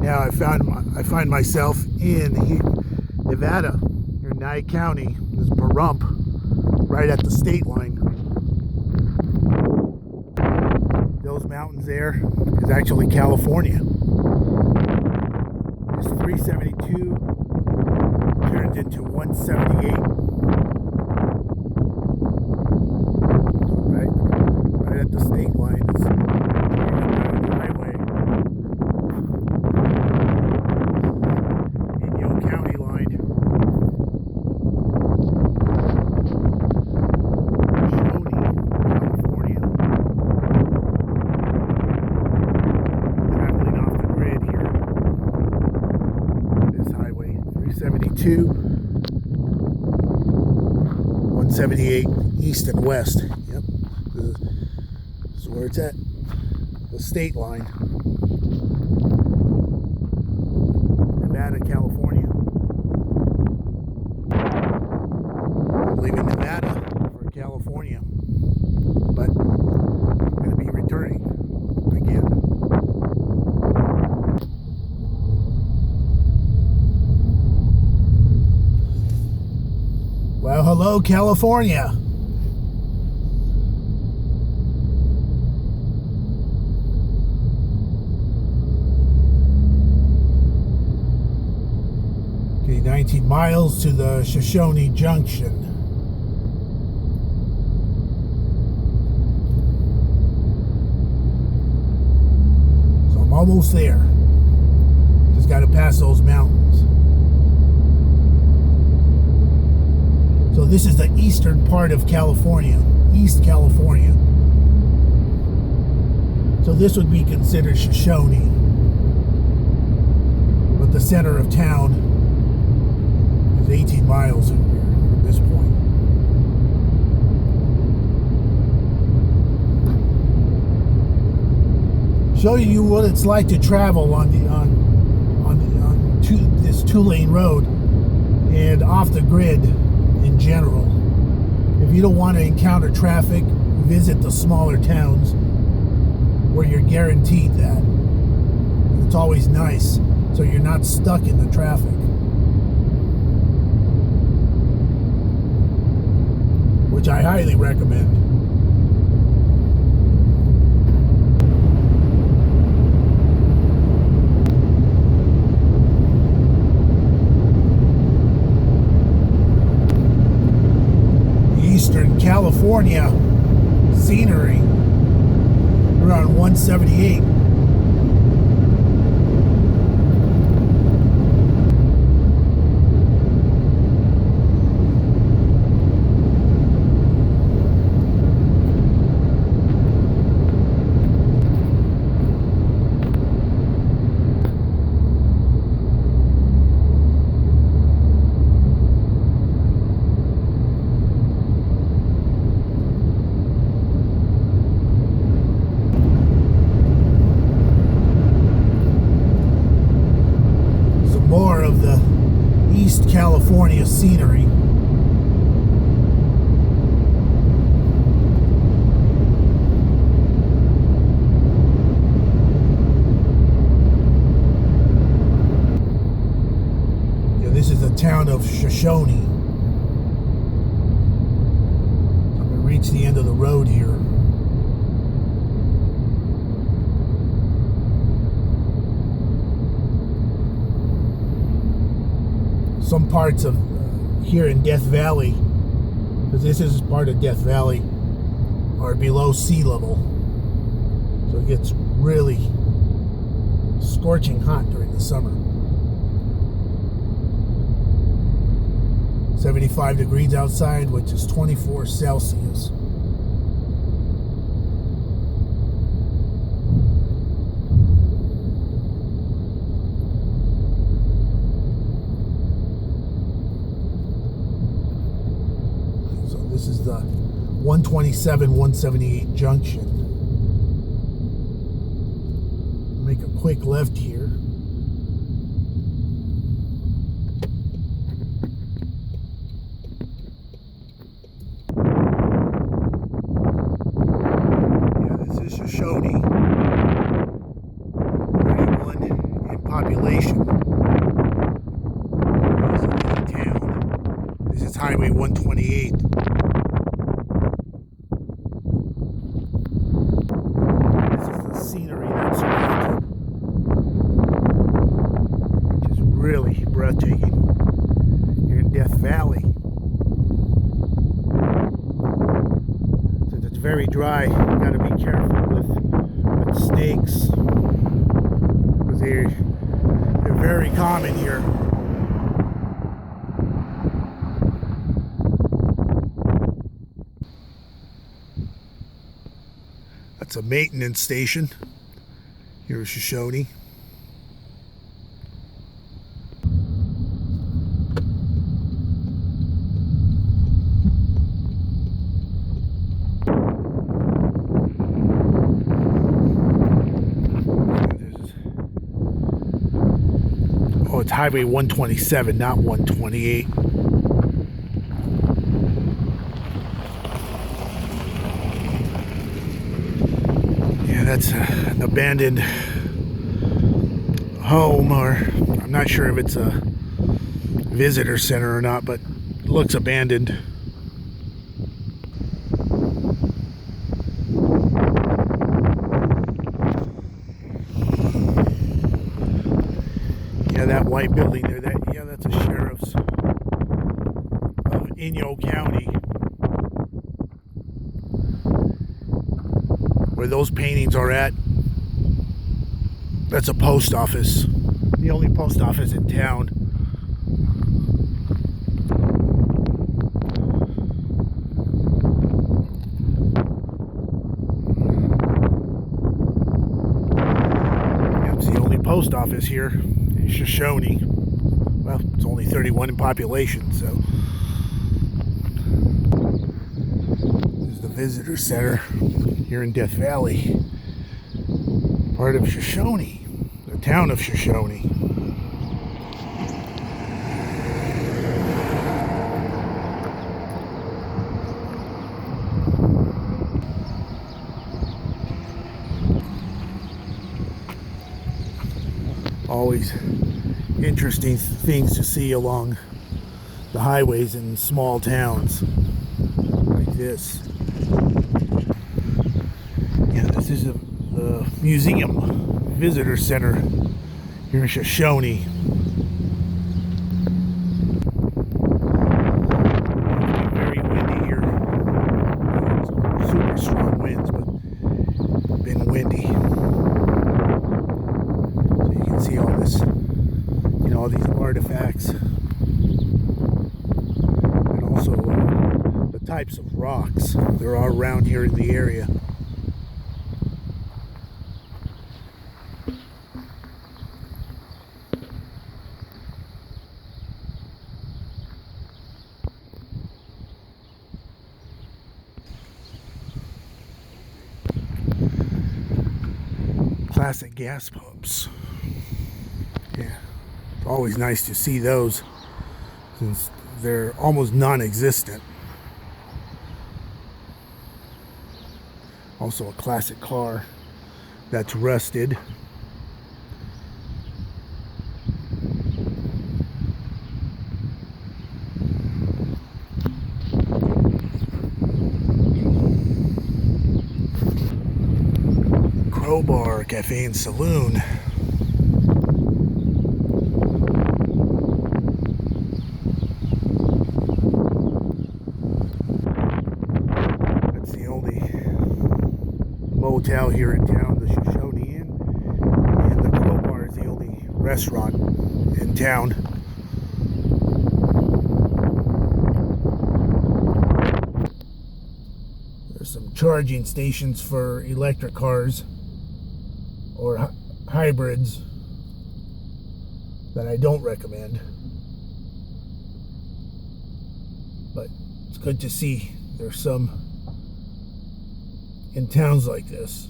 Now I find myself in Nevada, in Nye County. This is Pahrump, right at the state line. Those mountains there is actually California. This 372 turned into 178. Right at the state line. It's the highway. County line. Shoshone, California. Traveling off the grid here. This highway, 372, 178, east and west. Yep. This is where it's at. The state line. Nevada, California. Leaving Nevada for California, but I'm going to be returning again. Well, hello, California. Okay, 19 miles to the Shoshone Junction. Almost there. Just got to pass those mountains. So this is the eastern part of California, East California. So this would be considered Shoshone. But the center of town is 18 miles from here at this point. Show you what it's like to travel on this two-lane road and off the grid in general. If you don't want to encounter traffic, visit the smaller towns where you're guaranteed that. It's always nice, so you're not stuck in the traffic. Which I highly recommend. Eastern California scenery. We're on 178. More of the East California scenery. Yeah, this is the town of Shoshone. I'm going to reach the end of the road here. Some parts of here in Death Valley, because this is part of Death Valley, are below sea level. So it gets really scorching hot during the summer. 75 degrees outside, which is 24 Celsius. This is the 127, 178 junction. Make a quick left here. Yeah, this is Shoshone. 31 in population. It's Highway 128. This is the scenery that's surrounded, which is really breathtaking. You're in Death Valley. Since it's very dry, you gotta be careful with snakes, because they're very common here. That's a maintenance station here in Shoshone. Oh, it's Highway 127, not 128. Yeah, that's an abandoned home, or I'm not sure if it's a visitor center or not, but it looks abandoned. Yeah, that white building there, that's a sheriff's of Inyo County. Where those paintings are at, that's a post office. The only post office in town. That's the only post office here in Shoshone. Well, it's only 31 in population, so. This is the visitor center here in Death Valley, part of Shoshone, the town of Shoshone. Always interesting things to see along the highways in small towns like this. Yeah, this is the museum visitor center here in Shoshone. It's very windy here. Super strong winds, but been windy. So you can see all this, all these artifacts, and also the types of rocks there are around here in the area. Classic gas pumps. Yeah, it's always nice to see those since they're almost non-existent. Also a classic car that's rusted. Bar, Cafe and Saloon. That's the only motel here in town, the Shoshone Inn, and the Crowbar is the only restaurant in town. There's some charging stations for electric cars or hybrids that I don't recommend, but it's good to see there's some in towns like this.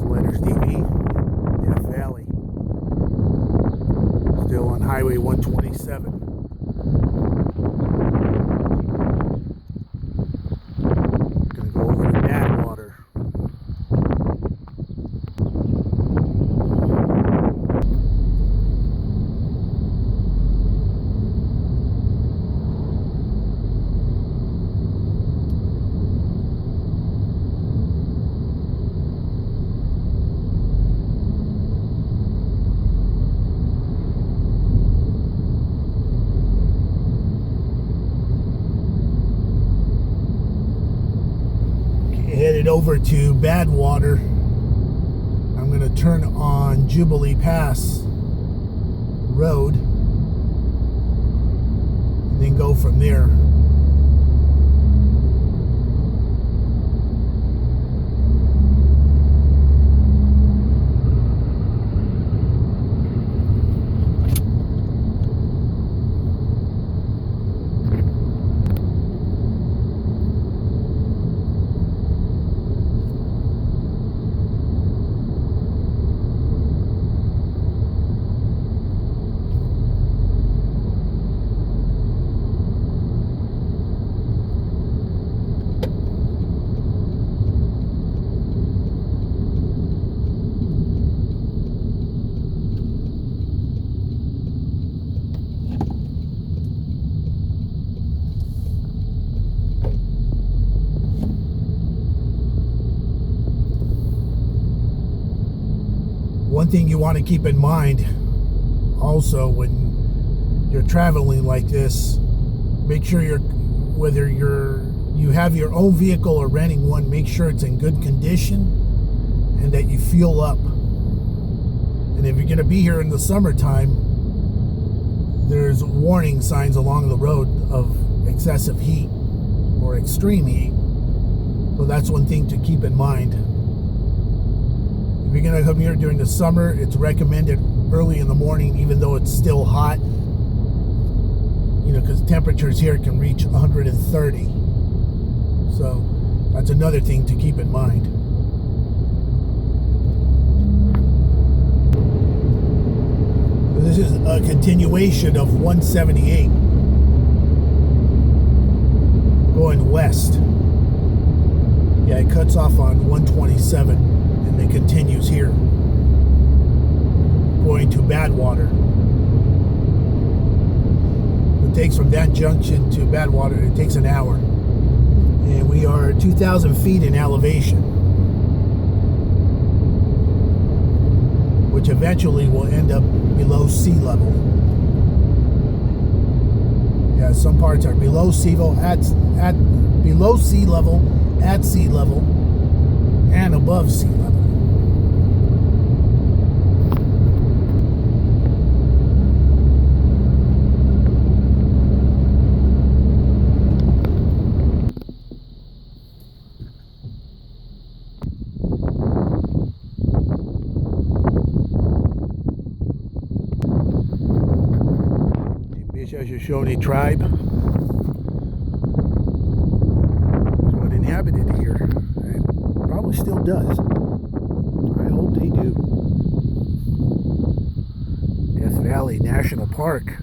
Letters TV, Death Valley. Highway 127. Gonna go over to Badwater. Headed over to Badwater. I'm going to turn on Jubilee Pass Road and then go from there. One thing you want to keep in mind also when you're traveling like this, make sure whether you have your own vehicle or renting one, make sure it's in good condition and that you fuel up. And if you're going to be here in the summertime, there's warning signs along the road of excessive heat or extreme heat. So that's one thing to keep in mind. If you're going to come here during the summer, it's recommended early in the morning, even though it's still hot. You know, because temperatures here can reach 130. So that's another thing to keep in mind. This is a continuation of 178 going west. Yeah, it cuts off on 127. And it continues here, going to Badwater. It takes from that junction to Badwater, it takes an hour. And we are 2,000 feet in elevation, which eventually will end up below sea level. Yeah, some parts are below sea level, below sea level, at sea level, and above sea level. Shoshone tribe is what inhabited here, and probably still does. I hope they do. Death Valley National Park.